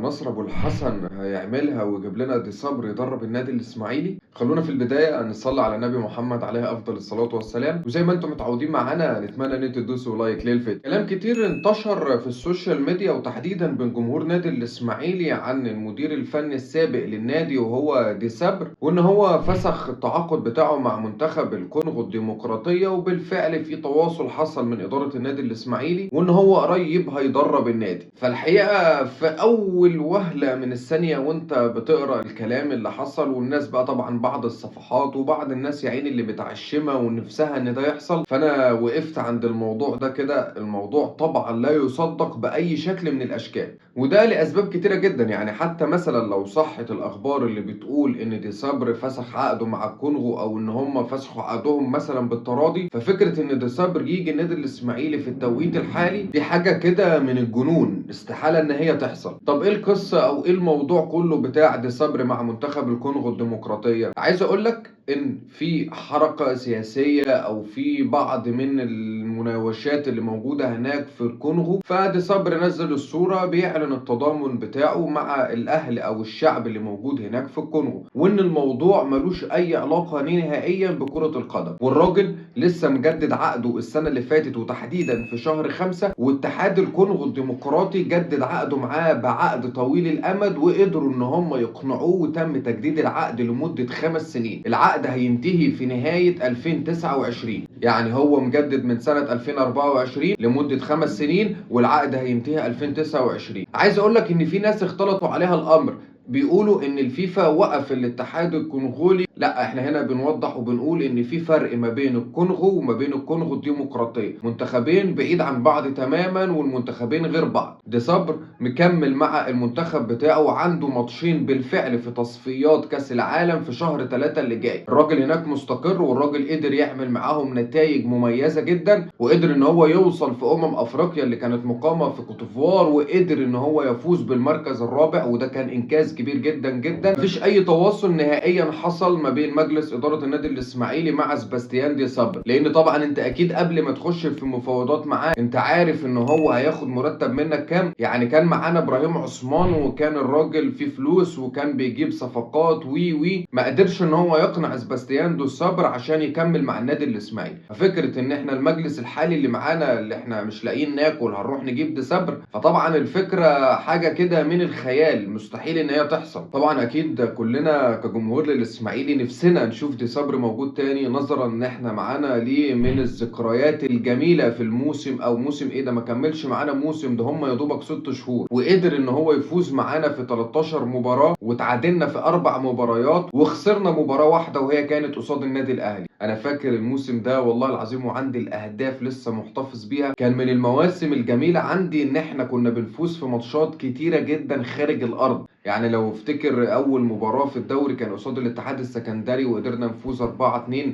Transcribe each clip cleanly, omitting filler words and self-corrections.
نصر أبو الحسن هيعملها ويجيب لنا دي صبر يدرب النادي الإسماعيلي؟ خلونا في البداية نصلي على النبي محمد عليه أفضل الصلاة والسلام، وزي ما أنتم متعودين معانا نتمنى إن أنتوا تدوسوا لايك للفيديو. كلام كتير انتشر في السوشيال ميديا وتحديدا بين جمهور نادي الإسماعيلي عن المدير الفني السابق للنادي وهو دي صبر، وإن هو فسخ التعاقد بتاعه مع منتخب الكونغو الديمقراطية، وبالفعل في تواصل حصل من إدارة النادي الإسماعيلي وإن هو قريب هيدرب النادي. فالحقيقة في أول وهلة من الثانية وأنت بتقرأ الكلام اللي حصل، والناس بقى طبعا بعض الصفحات وبعض الناس يا عيني اللي متعشمة ونفسها إن ده يحصل، فأنا وقفت عند الموضوع ده كده. الموضوع طبعا لا يصدق بأي شكل من الأشكال، وده لأسباب كتيرة جدا. يعني حتى مثلا لو صحت الأخبار اللي بتقول إن دي صبر فسخ عقده مع الكونغو أو إن هم فسخوا عقدهم مثلا بالتراضي، ففكرة إن دي صبر يجي النادي الإسماعيلي في التوقيت الحالي دي حاجة كده من الجنون، استحالة إن هي تحصل. طب إيه القصة أو إيه الموضوع كله بتاع دي صبر مع منتخب الكونغو الديمقراطية؟ عايز أقول لك إن في حركة سياسية أو في بعض من المناوشات اللي موجودة هناك في الكونغو، فدي صبر نزل الصورة بيعلن التضامن بتاعه مع الأهل أو الشعب اللي موجود هناك في الكونغو، وإن الموضوع ملوش أي علاقة نهائيا بكرة القدم. والراجل لسه مجدد عقده السنة اللي فاتت وتحديدا في شهر 5، واتحاد الكونغو الديمقراطي جدد عقده معاه بعقد طويل الأمد، وقدروا إن هم يقنعوه وتم تجديد العقد لمدة 5 سنين. العقد هينتهي في نهاية 2029، يعني هو مجدد من سنة 2024 لمدة 5 سنين والعقد هينتهي 2029. عايز أقول لك إن في ناس اختلطوا عليها الأمر، بيقولوا ان الفيفا وقف الاتحاد الكونغولي. لا، احنا هنا بنوضح وبنقول ان في فرق ما بين الكونغو وما بين الكونغو الديمقراطيه، منتخبين بعيد عن بعض تماما والمنتخبين غير بعض. دي صبر مكمل مع المنتخب بتاعه، عنده ماتشين بالفعل في تصفيات كاس العالم في شهر 3 اللي جاي. الراجل هناك مستقر، والراجل قدر يعمل معاهم نتائج مميزه جدا، وقدر ان هو يوصل في افريقيا اللي كانت مقامه في كوتيفوار، وقدر ان هو يفوز بالمركز الرابع، وده كان انجاز كبير جدا جدا. مفيش اي تواصل نهائيا حصل ما بين مجلس اداره النادي الاسماعيلي مع سباستيان دي صبر، لان طبعا انت اكيد قبل ما تخش في مفاوضات معاه انت عارف ان هو هياخد مرتب منك كام. يعني كان معانا ابراهيم عثمان وكان الراجل فيه فلوس وكان بيجيب صفقات وي ما قدرش ان هو يقنع سباستيان دي صبر عشان يكمل مع النادي الاسماعيلي. ففكره ان احنا المجلس الحالي اللي معانا اللي احنا مش لاقيين ناكل هنروح نجيب دي صبر، فطبعا الفكره حاجه كده من الخيال، مستحيل ان هي تحصل. طبعا اكيد كلنا كجمهور للاسماعيلي نفسنا نشوف دي صبر موجود تاني، نظرا ان احنا معانا ليه من الذكريات الجميله في الموسم، او موسم ايه ده، ما كملش معانا موسم، ده هم يا دوبك 6 شهور، وقدر ان هو يفوز معانا في 13 مباراه وتعادلنا في 4 مباريات وخسرنا مباراه واحده وهي كانت قصاد النادي الاهلي. انا فاكر الموسم ده والله العظيم، وعندي الاهداف لسه محتفظ بيها. كان من المواسم الجميله عندي ان احنا كنا بنفوز في ماتشات كتيره جدا خارج الارض. يعني لو افتكر اول مباراه في الدوري كان قصاد الاتحاد السكندري وقدرنا نفوز 4-2،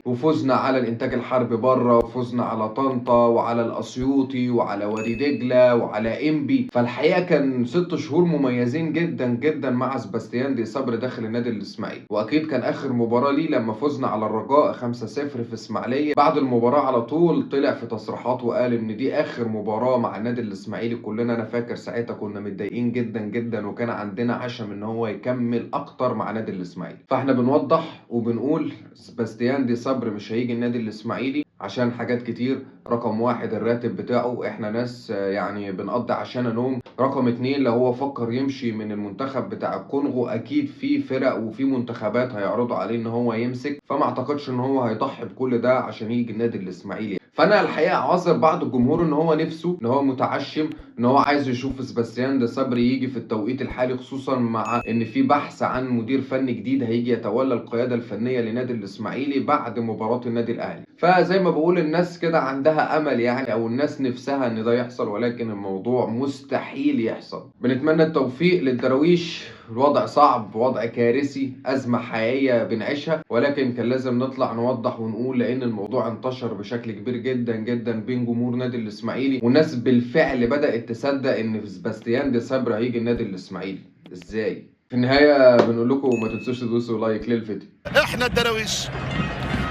وفوزنا على الانتاج الحربي بره، وفوزنا على طنطا وعلى الاسيوطي وعلى وادي دجله وعلى انبي. فالحقيقه كان 6 شهور مميزين جدا جدا مع سباستيان دي صبر داخل النادي الاسماعيلي. واكيد كان اخر مباراه ليه لما فزنا على الرجاء 5-0 في اسماعيليه. بعد المباراه على طول طلع في تصريحات وقال ان دي اخر مباراه مع النادي الاسماعيلي. كلنا انا فاكر ساعتها كنا متضايقين جدا جدا، وكان عندنا عشم ان هو يكمل اكتر مع نادي الاسماعيلي. فاحنا بنوضح وبنقول سباستيان دي صبر مش هيجي النادي الاسماعيلي عشان حاجات كتير. رقم 1 الراتب بتاعه، احنا ناس يعني بنقضي عشان نوم. رقم 2 لو هو فكر يمشي من المنتخب بتاع الكونغو اكيد في فرق وفي منتخبات هيعرضوا عليه ان هو يمسك، فما اعتقدش ان هو هيضحي بكل ده عشان يجي النادي الاسماعيلي. فانا الحقيقه عاذر بعض الجمهور ان هو نفسه ان هو متعشم ان هو عايز يشوف سباستيان دي صبر يجي في التوقيت الحالي، خصوصا مع ان في بحث عن مدير فني جديد هيجي يتولى القياده الفنيه لنادي الاسماعيلي بعد مباراه النادي الاهلي. فزي ما بقول الناس كده عندها امل يعني، او الناس نفسها ان ده يحصل، ولكن الموضوع مستحيل يحصل. بنتمنى التوفيق للدراويش. الوضع صعب، وضع كارثي، أزمة حقيقية بنعيشها، ولكن كان لازم نطلع نوضح ونقول لأن الموضوع انتشر بشكل كبير جدا جدا بين جمهور نادي الإسماعيلي، والناس بالفعل بدأت تصدق إن سباستيان دي صبر هيجي النادي الإسماعيلي. إزاي؟ في النهاية بنقول لكم ما تنسوش تدوسوا لايك للفيديو. احنا الدراويش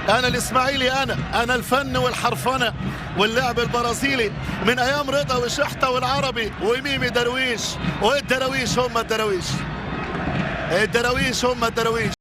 انا الاسماعيلي، انا الفن والحرفنه واللعب البرازيلي من ايام رضا وشحته والعربي وميمي درويش، والدراويش هم الدراويش، الدراويش هم الدراويش.